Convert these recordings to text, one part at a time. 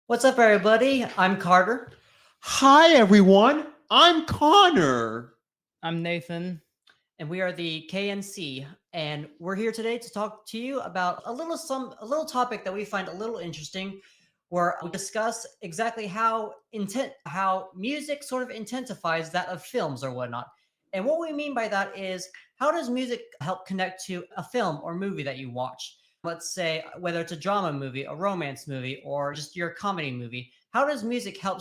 What's up, everybody? I'm Carter, Hi, everyone. I'm Connor. I'm Nathan. and we are the KNC, and we're here today to talk to you about a little topic that we find a little interesting, where we discuss exactly how music sort of intensifies that of films or whatnot. And what we mean by that is how does music help connect to a film or movie that you watch? Let's say whether it's a drama movie, a romance movie, or just your comedy movie. How does music help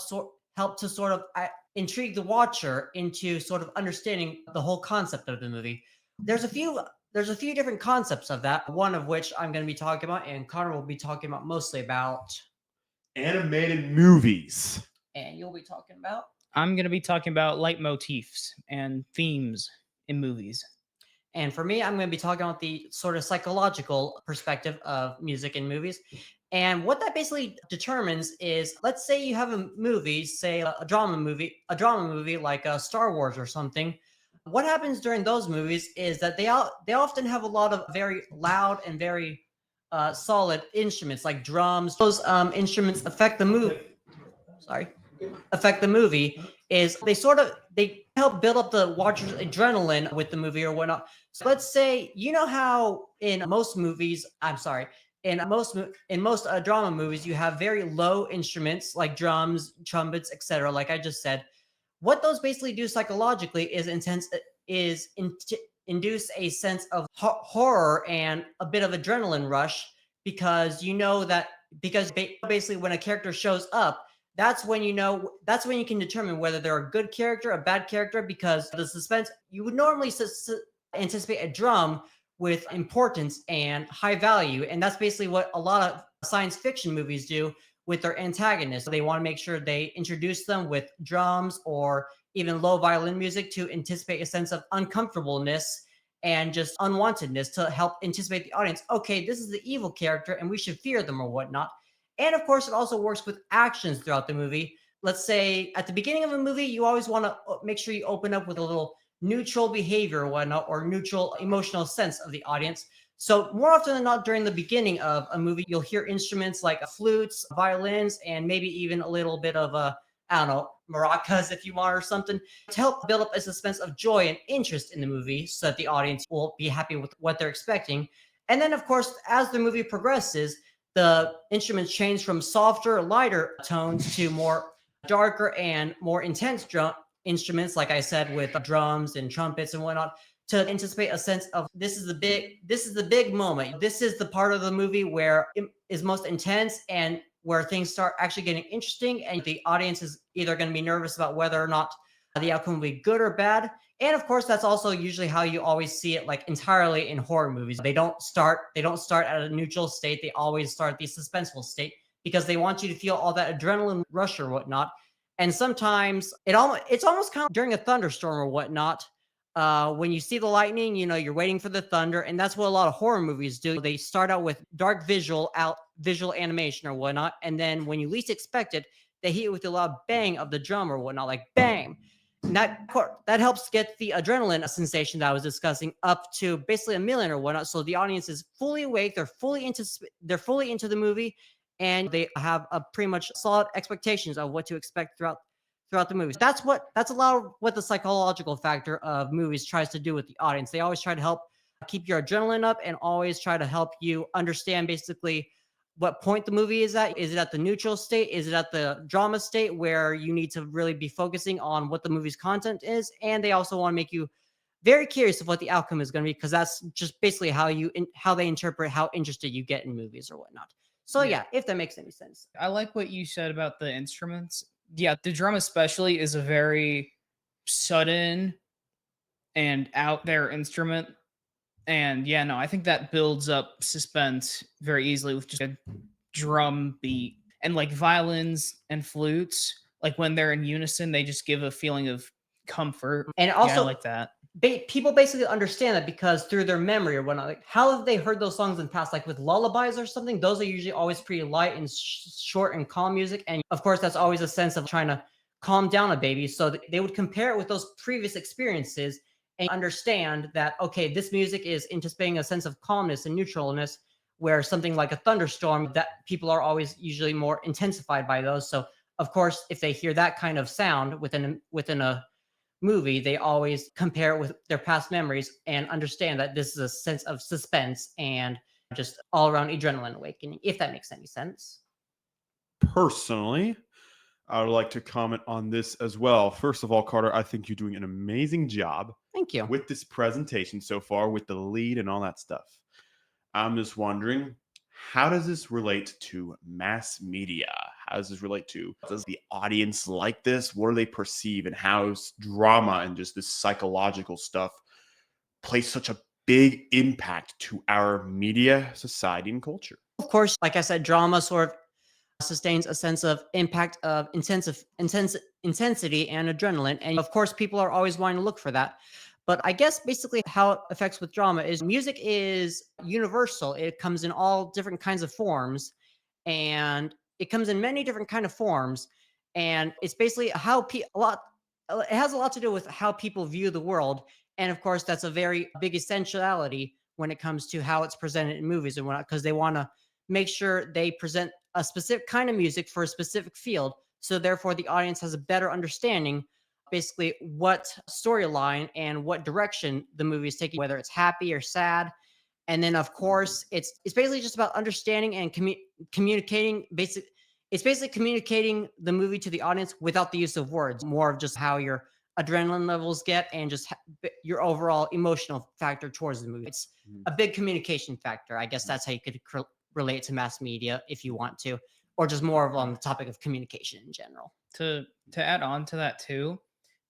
to sort of intrigue the watcher into sort of understanding the whole concept of the movie? There's a few there's a few different concepts of that. One of which I'm going to be talking about, and Connor will be talking about mostly about, Animated movies. and you'll be talking about. I'm going to be talking about leitmotifs and themes in movies. And for me, I'm going to be talking about the sort of psychological perspective of music in movies. And what that basically determines is, let's say you have a movie, say a drama movie like Star Wars or something. What happens during those movies is that they often have a lot of very loud and very solid instruments like drums. Those instruments affect the movie. Sorry, affect the movie is they help build up the watcher's adrenaline with the movie or whatnot. So let's say you know how in most movies, I'm sorry, in most drama movies you have very low instruments like drums, trumpets, etc. Like I just said, what those basically do psychologically is induce a sense of horror and a bit of adrenaline rush because you know that basically when a character shows up, that's when you can determine whether they're a good character, a bad character, because the suspense you would normally anticipate a drum with importance and high value, and that's basically what a lot of science fiction movies do with their antagonists. They want to make sure they introduce them with drums or even low violin music to anticipate a sense of uncomfortableness and just unwantedness to help anticipate the audience. Okay, this is the evil character and we should fear them or whatnot. And of course, it also works with actions throughout the movie. Let's say at the beginning of a movie, you always want to make sure you open up with a little neutral behavior or whatnot, or neutral emotional sense of the audience. So more often than not, during the beginning of a movie, you'll hear instruments like flutes, violins, and maybe even a little bit of I don't know, maracas if you want or something, to help build up a suspense of joy and interest in the movie so that the audience will be happy with what they're expecting. And then, of course, as the movie progresses, the instruments change from softer, lighter tones to more darker and more intense instruments, like I said, with drums and trumpets and whatnot, to anticipate a sense of this is the big moment. This is the part of the movie where it is most intense and where things start actually getting interesting, and the audience is either going to be nervous about whether or not the outcome will be good or bad. And of course, that's also usually how you always see it, like entirely in horror movies. They don't start at a neutral state. They always start the suspenseful state because they want you to feel all that adrenaline rush or whatnot. And sometimes it's almost kind of during a thunderstorm or whatnot. When you see the lightning, you're waiting for the thunder, and that's what a lot of horror movies do. They start out with dark visual animation or whatnot, and then when you least expect it, they hit it with a loud bang of the drum or whatnot, like bang. And that helps get the adrenaline sensation that I was discussing up to basically a million or whatnot. So the audience is fully awake, they're fully into the movie, and they have a pretty much solid expectations of what to expect throughout the movies. That's a lot of what the psychological factor of movies tries to do with the audience. They always try to help keep your adrenaline up and always try to help you understand basically what point the movie is at. Is it at the neutral state? Is it at the drama state where you need to really be focusing on what the movie's content is? And they also want to make you very curious of what the outcome is going to be, because that's just basically how they interpret how interested you get in movies or whatnot. So yeah, if that makes any sense. I like what you said about the instruments. Yeah, the drum especially is a very sudden and out there instrument. And yeah, no, I think that builds up suspense very easily with just a drum beat. And like violins and flutes, like when they're in unison, they just give a feeling of comfort. And Yeah, I also, like that. people basically understand that because through their memory or whatnot. Like, how have they heard those songs in the past? Like with lullabies or something, those are usually always pretty light and short and calm music. And of course, that's always a sense of trying to calm down a baby. So they would compare it with those previous experiences and understand that, okay, this music is anticipating a sense of calmness and neutralness, where something like a thunderstorm, that people are always usually more intensified by those. So of course, if they hear that kind of sound within a movie, they always compare it with their past memories and understand that this is a sense of suspense and just all around adrenaline awakening, if that makes any sense. Personally, I would like to comment on this as well. First of all, Carter, I think you're doing an amazing job Thank you. with this presentation so far, with the lead and all that stuff. I'm just wondering, how does this relate to mass media? How does this relate to, does the audience like this? What do they perceive? And how's drama and just this psychological stuff play such a big impact to our media, society, and culture? Of course, like I said, drama sort of sustains a sense of impact of intensity and adrenaline. And of course, people are always wanting to look for that. But I guess basically how it affects with drama is music is universal. It comes in all different kinds of forms, and it comes in many different kind of forms. And it's basically how a lot. It has a lot to do with how people view the world, and of course, that's a very big essentiality when it comes to how it's presented in movies and whatnot, because they want to make sure they present a specific kind of music for a specific field. So therefore, the audience has a better understanding basically what storyline and what direction the movie is taking, whether it's happy or sad. And then of course it's basically just about understanding and communicating it's basically communicating the movie to the audience without the use of words, more of just how your adrenaline levels get and just your overall emotional factor towards the movie. It's a big communication factor. I guess that's how you could relate to mass media if you want to, or just more of on the topic of communication in general. To add on to that too,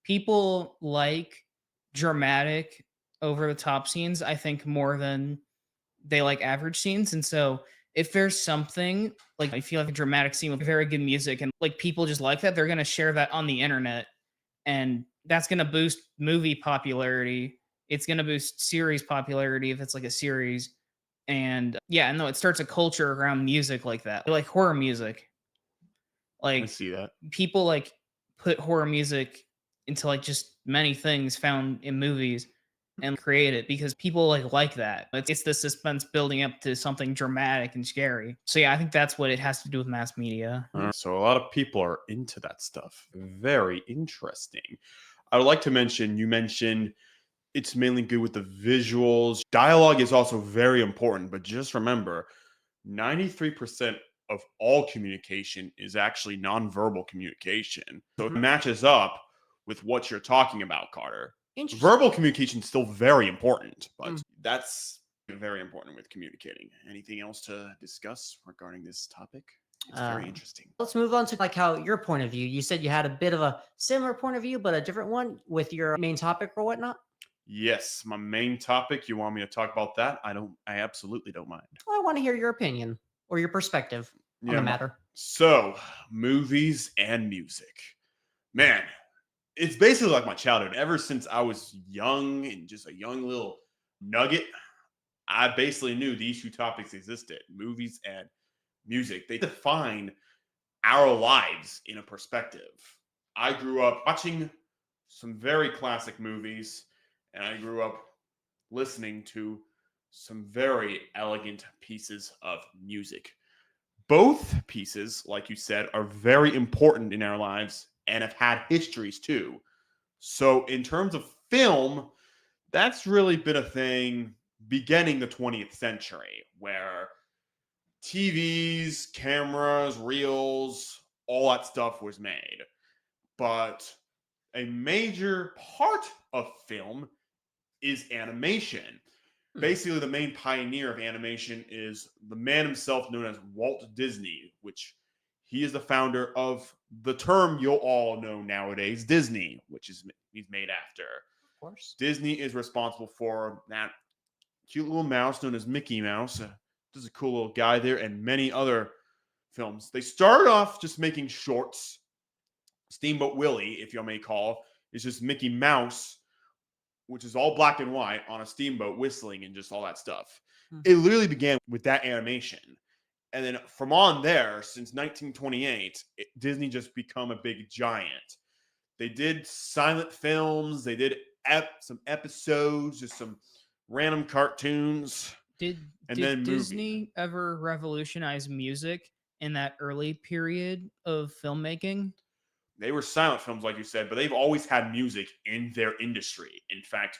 people like dramatic over the top scenes, I think, more than they like average scenes. And so if there's something like I feel like a dramatic scene with very good music and like people just like that, they're gonna share that on the internet, and that's gonna boost movie popularity. It's gonna boost series popularity if it's like a series. And yeah, no, it starts a culture around music like that. Like horror music. I Like see that. people like put horror music into like just many things found in movies and create it because people like that. It's the suspense building up to something dramatic and scary. So yeah, I think that's what it has to do with mass media. So a lot of people are into that stuff. Very interesting. I would like to mention, you mentioned it's mainly good with the visuals. Dialogue is also very important, but just remember, 93% of all communication is actually nonverbal communication. So it matches up with what you're talking about, Carter. Interesting. Verbal communication is still very important, but that's very important with communicating. Anything else to discuss regarding this topic? It's very interesting. Let's move on to like how your point of view. You said you had a bit of a similar point of view, but a different one with your main topic or whatnot. Yes, my main topic. You want me to talk about that? I absolutely don't mind. Well, I want to hear your opinion or your perspective on Yeah, the matter. So, movies and music. Man, it's basically like my childhood. Ever since I was young and just a young little nugget, I basically knew these two topics existed: movies and music. They define our lives in a perspective. I grew up watching some very classic movies, and I grew up listening to some very elegant pieces of music. Both pieces, like you said, are very important in our lives and have had histories too. So, in terms of film, that's really been a thing beginning the 20th century where TVs, cameras, reels, all that stuff was made. But a major part of film is animation. Basically, the main pioneer of animation is the man himself known as Walt Disney, which he is the founder of the term you'll all know nowadays, Disney, which is he's made after. Of course. Disney is responsible for that cute little mouse known as Mickey Mouse. This is a cool little guy there, and many other films. They started off just making shorts. Steamboat Willie, if you may call, is just Mickey Mouse, which is all black and white on a steamboat whistling and just all that stuff. It literally began with that animation. And then from on there, since 1928, Disney just become a big giant. They did silent films. They did some episodes, just some random cartoons. Did and did then movies. Disney ever revolutionize music in that early period of filmmaking? They were silent films, like you said, but they've always had music in their industry. In fact,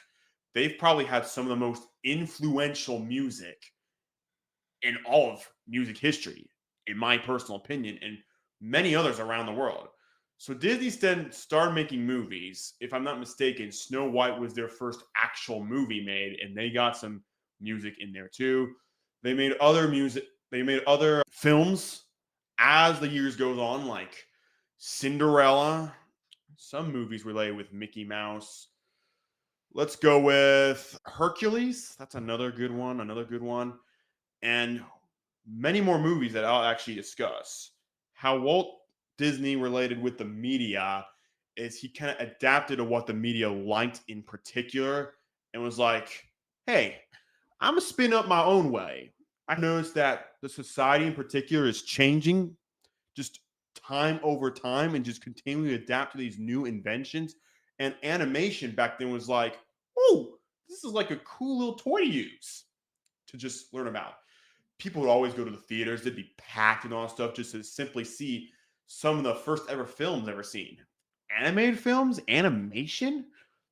they've probably had some of the most influential music in all of music history, in my personal opinion, and many others around the world. So Disney then started making movies. If I'm not mistaken, Snow White was their first actual movie made, and they got some music in there too. They made other music. They made other films as the years goes on, like Cinderella. Some movies related with Mickey Mouse. Let's go with Hercules. That's another good one. Another good one, and many more movies that I'll actually discuss. How Walt Disney related with the media is he kind of adapted to what the media liked in particular and was like, hey, I'm going to spin up my own way. I noticed that the society in particular is changing just time over time and just continuing to adapt to these new inventions. And animation back then was like, oh, this is like a cool little toy to use to just learn about. People would always go to the theaters. They'd be packed and all that stuff just to simply see some of the first ever films ever seen. Animated films, animation,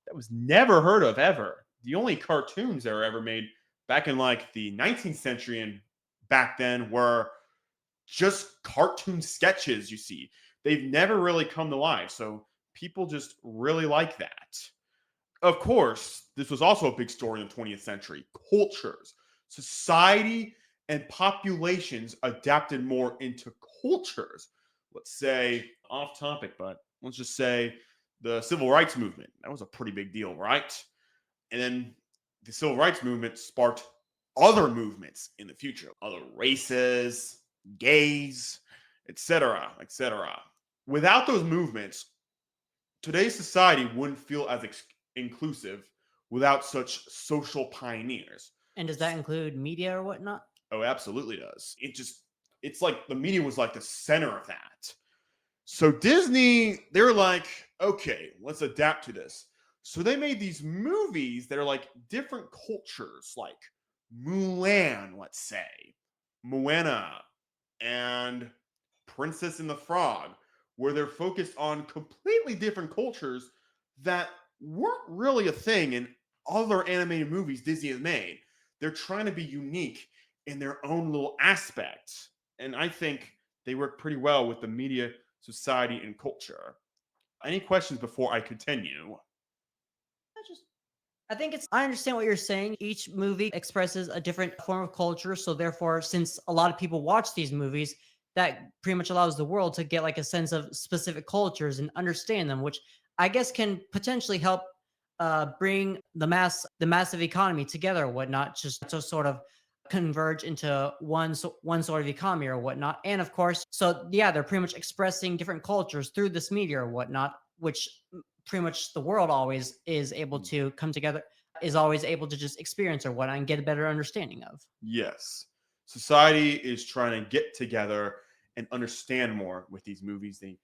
that was never heard of ever. The only cartoons that were ever made back in like the 19th century and back then were just cartoon sketches, you see. They've never really come to life. So people just really like that. Of course, this was also a big story in the 20th century. Cultures, society, and populations adapted more into cultures. Let's say, off topic, but let's just say the civil rights movement. That was a pretty big deal, right? And then the civil rights movement sparked other movements in the future, other races, gays, etc., etc. Without those movements, today's society wouldn't feel as inclusive without such social pioneers. And does that include media or whatnot? Oh, absolutely does. It's like the media was like the center of that. So Disney, they were like, okay, let's adapt to this. So they made these movies that are like different cultures, like Mulan, let's say, Moana, and Princess and the Frog, where they're focused on completely different cultures that weren't really a thing in other animated movies Disney has made. They're trying to be unique in their own little aspect. And I think they work pretty well with the media, society, and culture. Any questions before I continue? I just I think I understand what you're saying. Each movie expresses a different form of culture. So therefore, since a lot of people watch these movies, that pretty much allows the world to get like a sense of specific cultures and understand them, which I guess can potentially help bring the massive economy together or whatnot, just to sort of converge into one sort of economy or whatnot. And of course, so yeah, they're pretty much expressing different cultures through this media or whatnot, which pretty much the world always is able to come together, is always able to just experience or whatnot and get a better understanding of. Yes. Society is trying to get together and understand more with these movies. They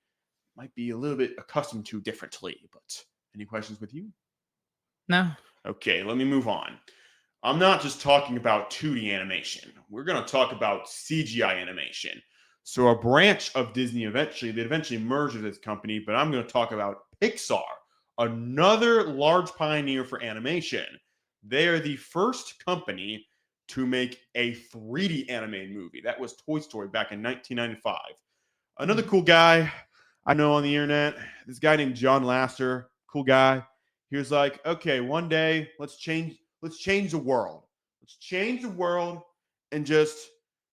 might be a little bit accustomed to differently, but any questions with you? No. Okay, let me move on. I'm not just talking about 2D animation. We're going to talk about CGI animation. So a branch of Disney they eventually merged with this company, but I'm going to talk about Pixar, another large pioneer for animation. They are the first company to make a 3D animated movie. That was Toy Story back in 1995. Another cool guy I know on the internet, this guy named John Lasseter, cool guy. He was like, okay, one day let's change the world. Let's change the world and just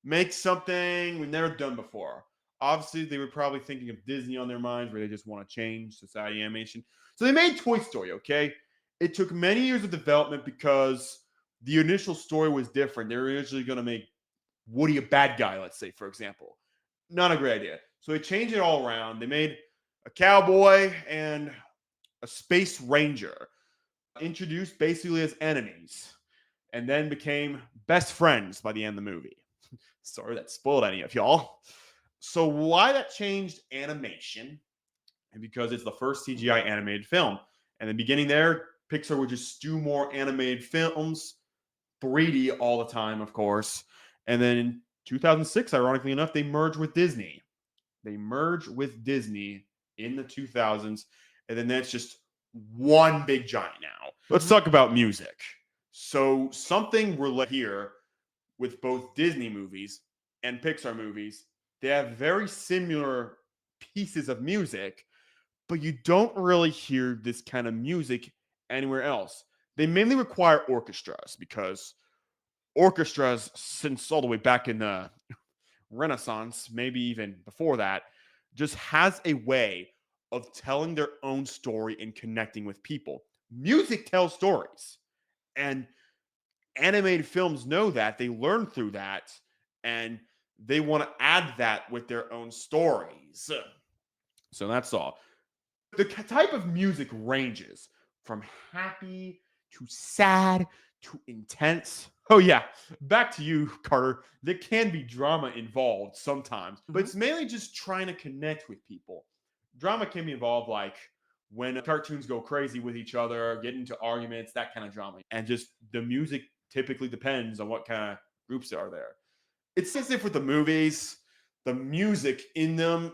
make something we've never done before. Obviously, they were probably thinking of Disney on their minds where they just want to change society animation. So they made Toy Story, okay? It took many years of development because the initial story was different. They were originally going to make Woody a bad guy, let's say, for example. Not a great idea. So they changed it all around. They made a cowboy and a space ranger, introduced basically as enemies, and then became best friends by the end of the movie. Sorry that spoiled any of y'all. So why that changed animation? And because it's the first CGI animated film. And the beginning there, Pixar would just do more animated films, breedy all the time, of course. And then in 2006, ironically enough, they merged with Disney. They merged with Disney in the 2000s. And then that's just one big giant now. Let's talk about music. So something we're here with both Disney movies and Pixar movies, they have very similar pieces of music, but you don't really hear this kind of music anywhere else. They mainly require orchestras because orchestras, since all the way back in the Renaissance, maybe even before that, just has a way of telling their own story and connecting with people. Music tells stories. And animated films know that. They learn through that. And they want to add that with their own stories. So that's all. The type of music ranges from happy to sad to intense. Oh, yeah. Back to you, Carter. There can be drama involved sometimes, but it's mainly just trying to connect with people. Drama can be involved like when cartoons go crazy with each other, get into arguments, that kind of drama. And just the music typically depends on what kind of groups are there. It's as if with the movies, the music in them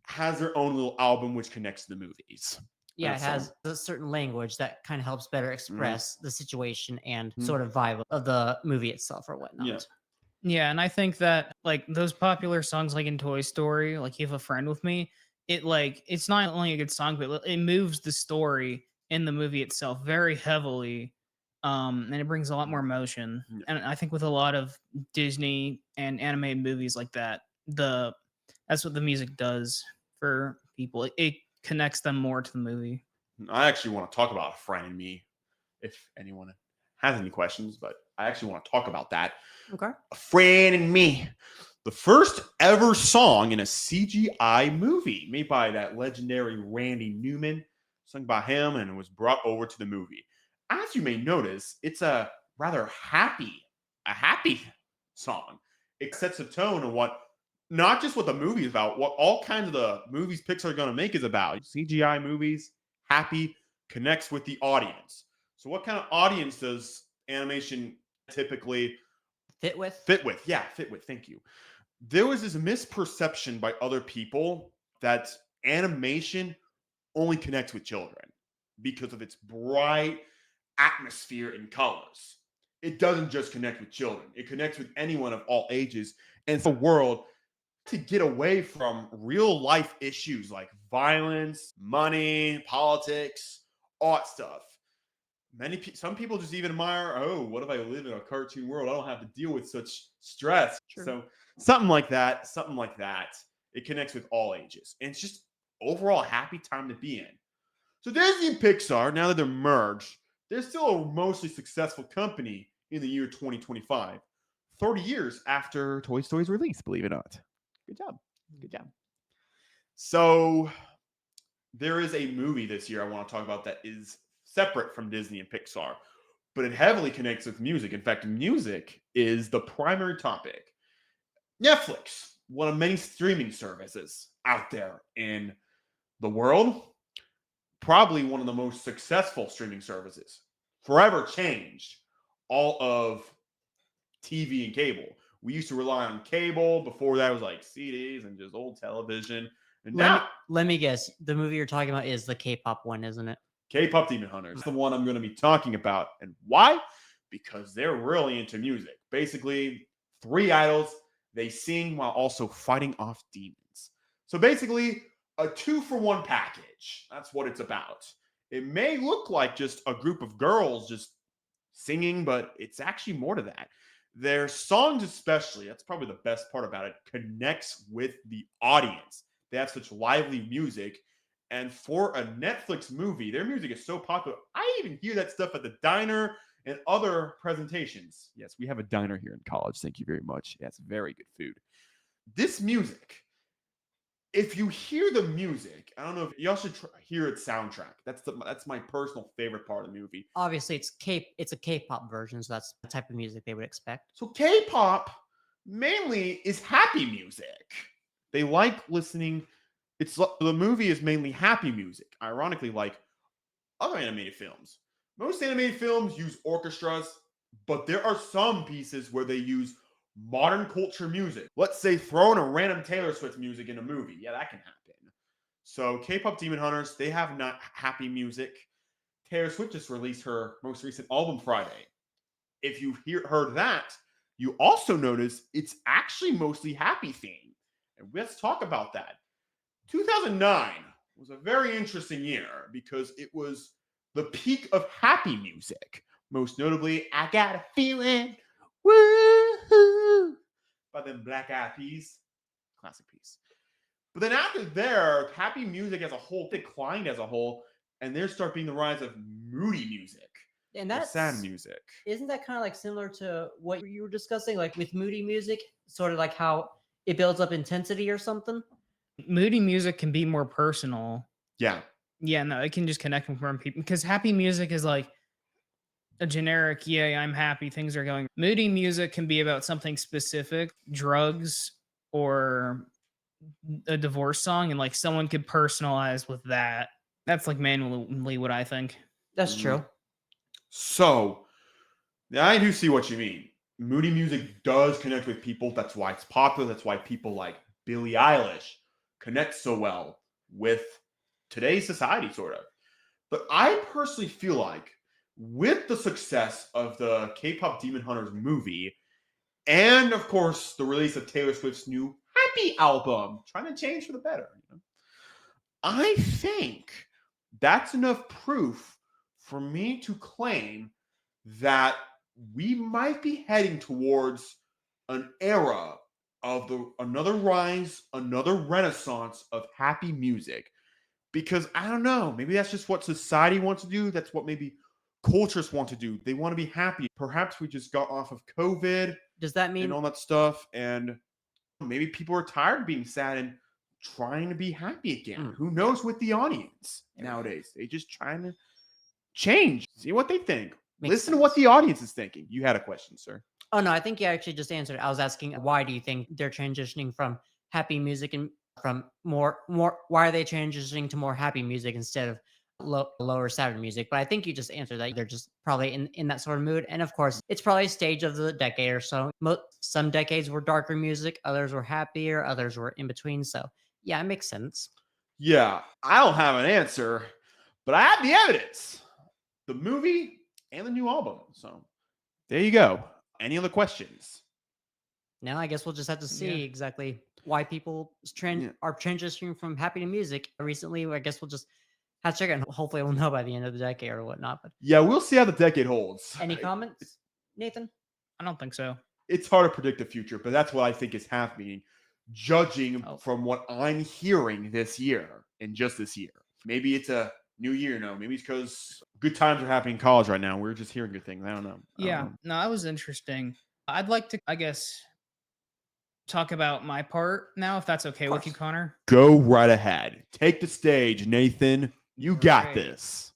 has their own little album which connects to the movies. Yeah, it That's has a certain language that kind of helps better express the situation and Mhm. sort of vibe of the movie itself or whatnot. Yeah. Yeah, and I think that like those popular songs like in Toy Story, like You Have a Friend with Me, it's not only a good song, but it moves the story in the movie itself very heavily. And it brings a lot more emotion. Yeah. And I think with a lot of Disney and animated movies like that, that's what the music does for people. It connects them more to the movie. I actually want to talk about A Friend in Me if anyone has any questions, but I actually want to talk about that. Okay. A Friend in Me, the first ever song in a CGI movie made by that legendary Randy Newman, sung by him, and it was brought over to the movie. As you may notice, it's a rather happy song. It sets a tone of what, not just what the movie is about, what all kinds of the movies Pixar are going to make is about. CGI movies, happy, connects with the audience. So what kind of audience does animation typically Fit with? fit with? Yeah, fit with. Thank you. There was this misperception by other people that animation only connects with children because of its bright atmosphere and colors. It doesn't just connect with children. It connects with anyone of all ages. And the world to get away from real life issues like violence, money, politics, all that stuff. Some people just even admire, oh, what if I live in a cartoon world? I don't have to deal with such stress. True. So something like that. It connects with all ages. And it's just overall a happy time to be in. So Disney and Pixar, now that they're merged, they're still a mostly successful company in the year 2025, 30 years after Toy Story's release, believe it or not. Good job. Good job. So there is a movie this year I want to talk about that is separate from Disney and Pixar, but it heavily connects with music. In fact, music is the primary topic. Netflix, one of many streaming services out there in the world, probably one of the most successful streaming services, forever changed all of TV and cable. We used to rely on cable. Before that, it was like CDs and just old television. And now, Let me guess. The movie you're talking about is the K-pop one, isn't it? K-pop Demon Hunters is the one I'm going to be talking about. And why? Because they're really into music. Basically, 3 idols. They sing while also fighting off demons. So basically, a 2-for-1 package. That's what it's about. It may look like just a group of girls just singing, but it's actually more to that. Their songs, especially, that's probably the best part about it, connects with the audience. They have such lively music. And for a Netflix movie, their music is so popular. I even hear that stuff at the diner and other presentations. Yes, we have a diner here in college. Thank you very much. Yeah, it's very good food. This music, if you hear the music, I don't know if y'all should hear its soundtrack. That's my personal favorite part of the movie. Obviously, it's a K-pop version, so that's the type of music they would expect. So K-pop mainly is happy music. They like listening. The movie is mainly happy music. Ironically, like other animated films. Most animated films use orchestras. But there are some pieces where they use modern culture music. Let's say throw in a random Taylor Swift music in a movie. Yeah, that can happen. So K-pop Demon Hunters, they have not happy music. Taylor Swift just released her most recent album Friday. If you heard that, you also notice it's actually mostly happy theme. And let's talk about that. 2009 was a very interesting year because it was the peak of happy music. Most notably, I Got a Feeling, woo by the Black Eyed Peas. Classic piece. But then after there, happy music as a whole declined as a whole, and there started being the rise of moody music. And Or that's sad music. Isn't that kind of like similar to what you were discussing, like with moody music, sort of like how it builds up intensity or something? Moody music can be more personal. Yeah. Yeah, no, it can just connect with more people because happy music is like a generic, yeah, I'm happy, things are going. Moody music can be about something specific, drugs or a divorce song, and like someone could personalize with that. That's like manually what I think. That's true. So, yeah, I do see what you mean. Moody music does connect with people. That's why it's popular. That's why people like Billie Eilish connect so well with today's society, sort of. But I personally feel like with the success of the K-pop Demon Hunters movie, and of course the release of Taylor Swift's new Happy album, trying to change for the better, I think that's enough proof for me to claim that we might be heading towards an era of another rise, another renaissance of happy music. Because I don't know, maybe that's just what society wants to do. That's what maybe cultures want to do. They want to be happy. Perhaps we just got off of COVID Does that mean and all that stuff, and maybe people are tired of being sad and trying to be happy again. Who knows with the audience nowadays? They just trying to change, see what they think. Listen to what the audience is thinking. You had a question, sir. Oh no, I think you actually just answered. I was asking why do you think they're transitioning from happy music and from more why are they transitioning to more happy music instead of lower sadder music? But I think you just answered that they're just probably in that sort of mood. And of course, it's probably a stage of the decade or so. Some decades were darker music, others were happier, others were in between. So yeah, it makes sense. Yeah, I don't have an answer, but I have the evidence. The movie and the new album. So there you go. Any other questions? Now I guess we'll just have to see Yeah. exactly why people are transitioning from happy to music recently. I guess we'll just have to check it, and hopefully we'll know by the end of the decade or whatnot. But Yeah, we'll see how the decade holds. any comments, Nathan? I don't think so. It's hard to predict the future, but that's what I think is happening, judging from what I'm hearing this year and just this year. Maybe it's a new year, no. Maybe it's because good times are happening in college right now. We're just hearing good things. I don't know. Yeah, no, that was interesting. I'd like to, I guess, talk about my part now, if that's okay with you, Connor. Go right ahead. Take the stage, Nathan. You got Great. this.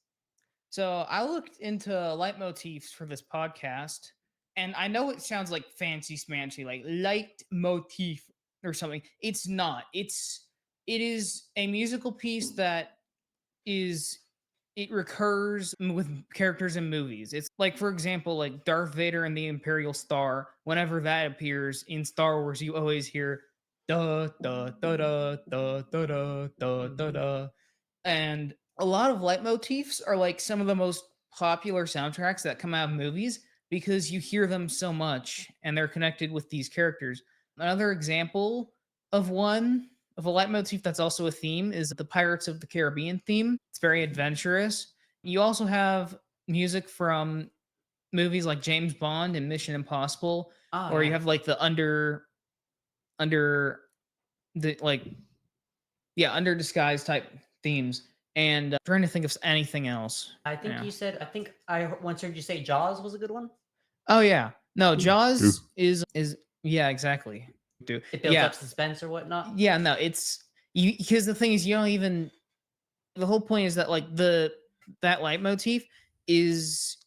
So I looked into leitmotifs for this podcast, and I know it sounds like fancy smancy, like leitmotif or something. It's not. It is a musical piece that it recurs with characters in movies. It's like, for example, like Darth Vader and the Imperial Star. Whenever that appears in Star Wars, you always hear da da da da da da da da da da. And a lot of leitmotifs are like some of the most popular soundtracks that come out of movies because you hear them so much and they're connected with these characters. Another example of one of a leitmotif that's also a theme is the Pirates of the Caribbean theme. It's very adventurous. You also have music from movies like James Bond and Mission Impossible, or you have like the under the under disguise type themes. And I'm trying to think of anything else. I think you said. I think I once heard you say Jaws was a good one. Oh yeah, no, Jaws is yeah, exactly. It builds up suspense or whatnot. Yeah, no, it's you because the thing is you don't even. The whole point is that like that leitmotif is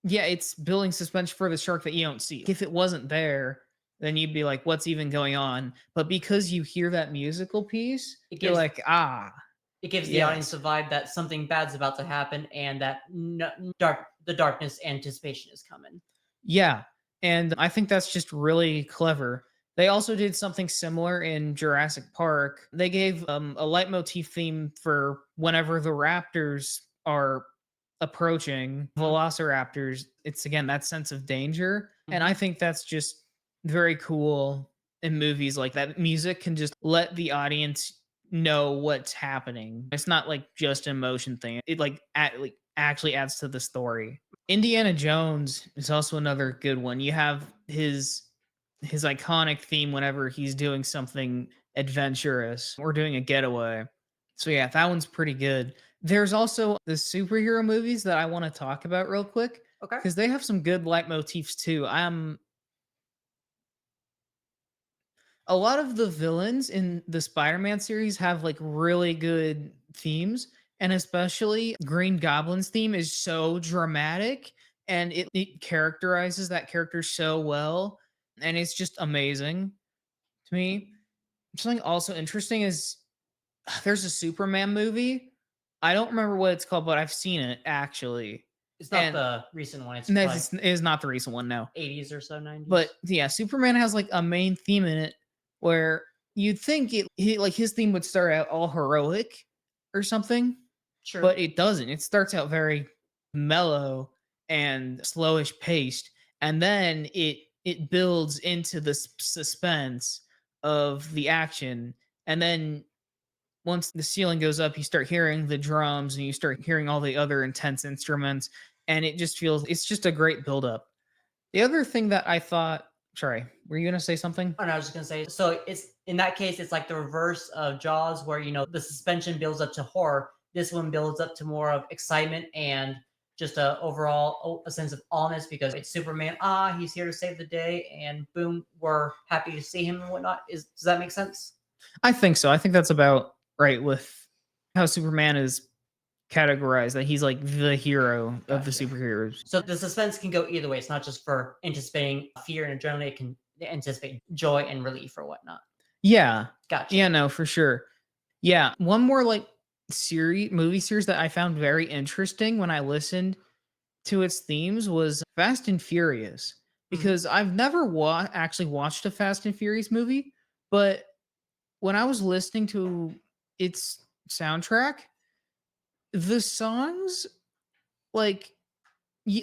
it's building suspense for the shark that you don't see. If it wasn't there, then you'd be like, what's even going on? But because you hear that musical piece, you're like, ah. It gives the audience a vibe that something bad's about to happen and that dark the darkness, anticipation is coming. Yeah, and I think that's just really clever. They also did something similar in Jurassic Park. They gave a leitmotif theme for whenever the raptors are approaching Mhm. velociraptors. It's again that sense of danger. And I Mhm. think that's just very cool in movies like that. Music can just let the audience know what's happening. It's not like just an emotion thing. It like actually adds to the story. Indiana Jones is also another good one. You have his iconic theme whenever he's doing something adventurous or doing a getaway. So yeah, that one's pretty good. There's also the superhero movies that I want to talk about real quick Okay. because they have some good leitmotifs too. A lot of the villains in the Spider-Man series have like really good themes, and especially Green Goblin's theme is so dramatic and it characterizes that character so well, and it's just amazing to me. Something also interesting is there's a Superman movie. I don't remember what it's called, but I've seen it actually. It's not And the recent one. It's no, like it is not the recent one, no. 80s or so, But 90s. yeah, Superman has like a main theme in it where you'd think like his theme would start out all heroic or something, Sure. but it doesn't. It starts out very mellow and slowish paced, and then it builds into the suspense of the action, and then once the ceiling goes up, you start hearing the drums and you start hearing all the other intense instruments, and it just feels it's just a great build up. The other thing that I thought sorry, were you gonna say something? Oh, no, I was just gonna say, so it's in that case, it's like the reverse of Jaws, where the suspension builds up to horror. This one builds up to more of excitement and just a overall a sense of awness because it's Superman. Ah, he's here to save the day, and boom, we're happy to see him and whatnot. Does that make sense? I think so. I think that's about right with how Superman is categorized, that he's like the hero of the Gotcha. superheroes. So the suspense can go either way. It's not just for anticipating fear and adrenaline. It can anticipate joy and relief or whatnot. Yeah. Gotcha. Yeah, no, for sure. Yeah. One more like movie series that I found very interesting when I listened to its themes was Fast and Furious. Mhm. Because I've never actually watched a Fast and Furious movie, but when I was listening to its soundtrack, the songs like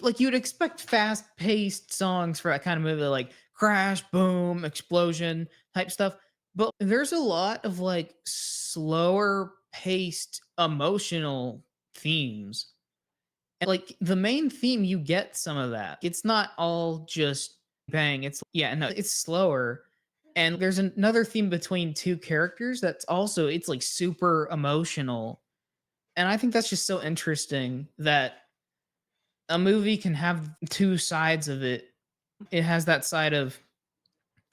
like you'd expect fast-paced songs for that kind of movie, like crash, boom, explosion type stuff. But there's a lot of like slower paced emotional themes. And like the main theme, you get some of that. It's not all just bang. It's yeah, no, it's slower. And there's another theme between two characters that's also it's like super emotional. And I think that's just so interesting that a movie can have two sides of it. It has that side of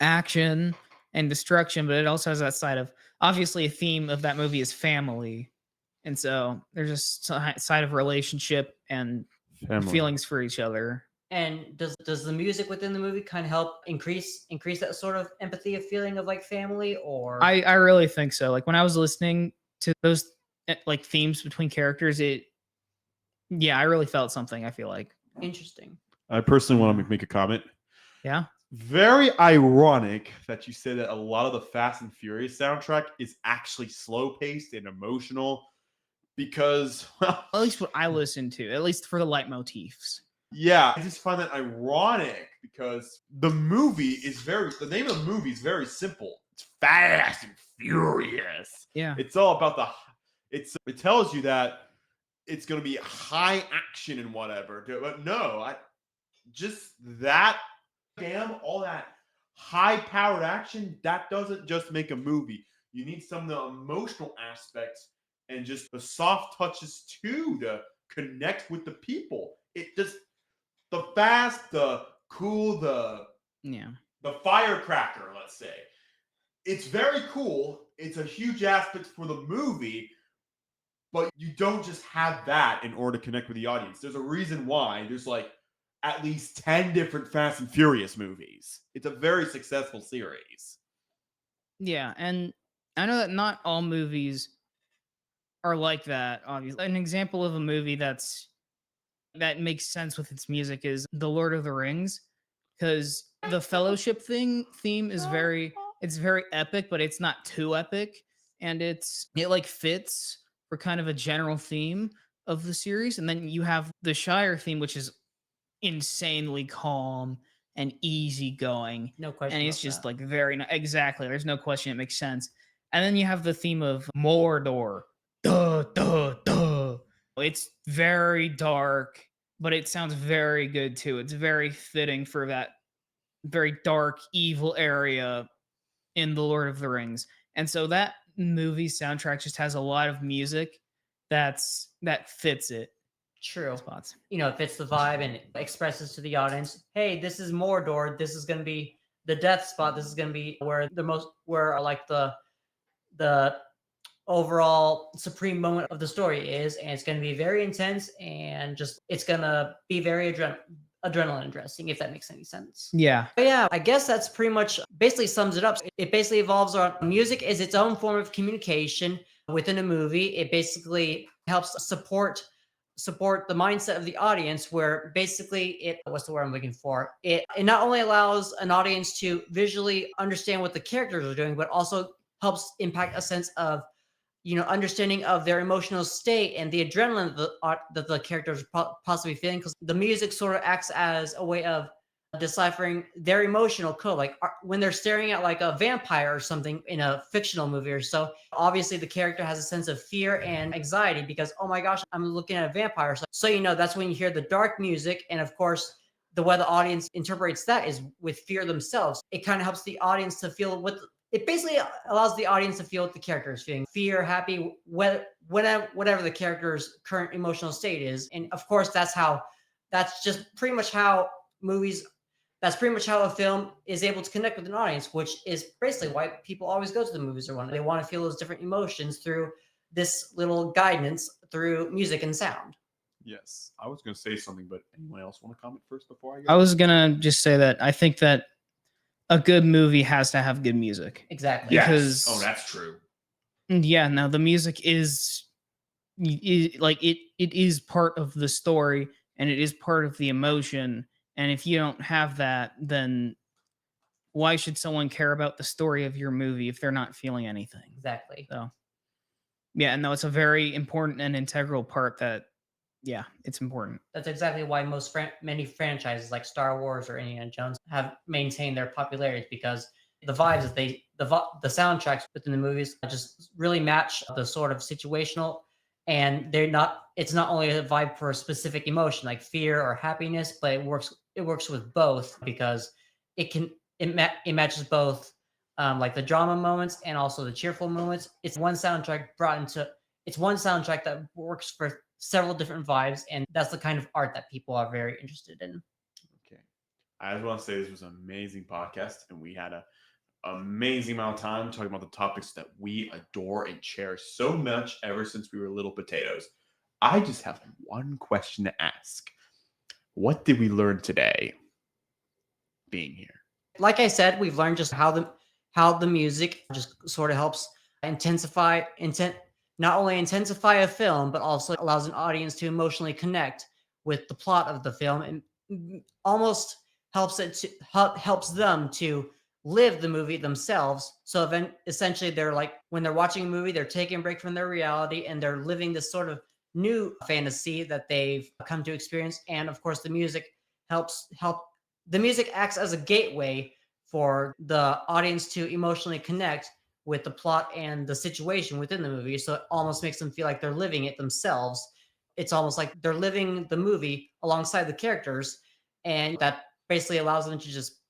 action and destruction, but it also has that side of obviously a theme of that movie is family. And so there's a side of relationship and Family. feelings for each other. And does the music within the movie kind of help increase that sort of empathy of feeling of like family or I really think so. Like when I was listening to those like themes between characters, it yeah, I really felt something, I feel like. interesting? I personally want to make a comment. Yeah. Very ironic that you say that a lot of the Fast and Furious soundtrack is actually slow paced and emotional because, well, At least what I listen to, at least for the leitmotifs. yeah, I just find that ironic because the name of the movie is very simple. It's Fast and Furious. Yeah. It's all about it tells you that it's going to be high action and whatever. But no, just that all that high powered action, that doesn't just make a movie. You need some of the emotional aspects and just the soft touches too to connect with the people. It just the fast, the cool, Yeah. the firecracker, let's say. It's very cool. It's a huge aspect for the movie, but you don't just have that in order to connect with the audience. There's a reason why there's like at least 10 different Fast and Furious movies. It's a very successful series. Yeah, and I know that not all movies are like that, obviously. An example of a movie that's that makes sense with its music is the Lord of the Rings, because the Fellowship theme is very epic, but it's not too epic, and it like fits for kind of a general theme of the series. And then you have the Shire theme, which is insanely calm and easygoing, No and question it's about just that. like exactly. There's no question. It makes sense. And then you have the theme of Mordor. Duh, duh, duh. It's very dark, but it sounds very good too. It's very fitting for that very dark, evil area in the Lord of the Rings. And so that movie soundtrack just has a lot of music that fits it True. spots. It fits the vibe and it expresses to the audience, hey, this is Mordor. This is going to be the death spot. This is going to be where like the overall supreme moment of the story is, and it's going to be very intense and just it's going to be very adrenaline dressing, if that makes any sense. Yeah. But yeah, I guess that's pretty much basically sums it up. It basically evolves around music is its own form of communication within a movie. It basically helps support the mindset of the audience, where basically what's the word I'm looking for? It not only allows an audience to visually understand what the characters are doing, but also helps impact a sense of understanding of their emotional state and the adrenaline that the characters are possibly feeling, because the music sort of acts as a way of deciphering their emotional code. Like when they're staring at like a vampire or something in a fictional movie or so, obviously the character has a sense of fear and anxiety because, oh my gosh, I'm looking at a vampire. So that's when you hear the dark music. And of course, the way the audience interprets that is with fear themselves. It kind of helps the audience to feel what it basically allows the audience to feel what the character is feeling: fear, happy, whatever the character's current emotional state is. And of course, that's just pretty much how movies. That's pretty much how a film is able to connect with an audience, which is basically why people always go to the movies or they want to feel those different emotions through this little guidance through music and sound. Yes, I was going to say something, but anyone else want to comment first before I I go? was gonna just say that I think that a good movie has to have good music. Exactly. Yes. Because Oh, that's true. yeah, now the music like it is part of the story and it is part of the emotion. And if you don't have that, then why should someone care about the story of your movie if they're not feeling anything? Exactly. So yeah, no, it's a very important and integral part that yeah, it's important. That's exactly why many franchises like Star Wars or Indiana Jones have maintained their popularity, because the vibes that the soundtracks within the movies just really match the sort of situational, and it's not only a vibe for a specific emotion like fear or happiness, but it works with both, because it matches both, like the drama moments and also the cheerful moments. It's one soundtrack that works for several different vibes, and that's the kind of art that people are very interested in. Okay. I just want to say this was an amazing podcast, and we had an amazing amount of time talking about the topics that we adore and cherish so much ever since we were little potatoes. I just have one question to ask. What did we learn today being here? Like I said, we've learned just how the music just sort of helps not only intensify a film, but also allows an audience to emotionally connect with the plot of the film, and almost helps them to live the movie themselves. So then essentially they're like, when they're watching a movie, they're taking a break from their reality and they're living this sort of new fantasy that they've come to experience. And of course, help the music acts as a gateway for the audience to emotionally connect with the plot and the situation within the movie. So it almost makes them feel like they're living it themselves. It's almost like they're living the movie alongside the characters. And that basically allows them to just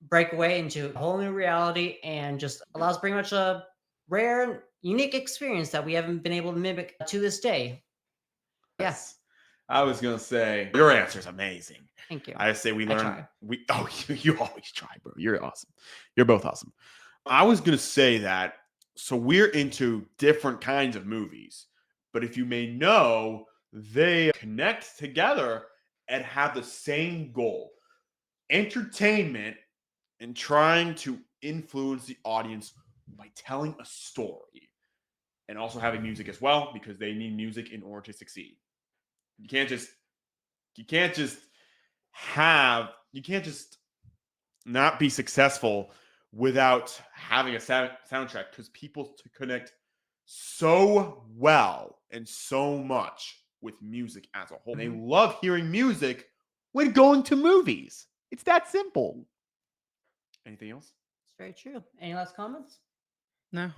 break away into a whole new reality, and just allows pretty much a rare and unique experience that we haven't been able to mimic to this day. Yeah. Yes. I was going to say, your answer is amazing. Thank you. I say we I learn. try. You always try, bro. You're awesome. You're both awesome. I was going to say that, so we're into different kinds of movies, but if you may know, they connect together and have the same goal: entertainment, and trying to influence the audience by telling a story, and also having music as well, because they need music in order to succeed. You can't just You can't just not be successful without having a soundtrack, because people connect so well and so much with music as a whole. And they love hearing music when going to movies. It's that simple. Anything else? It's very true. Any last comments? No.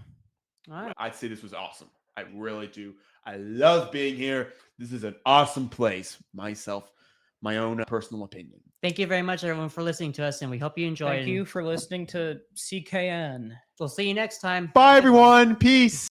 All right. I'd say this was awesome. I really do. I love being here. This is an awesome place. My own personal opinion. Thank you very much, everyone, for listening to us, and we hope you enjoyed. Thank you for listening to CKN. We'll see you next time. Bye, everyone. Peace.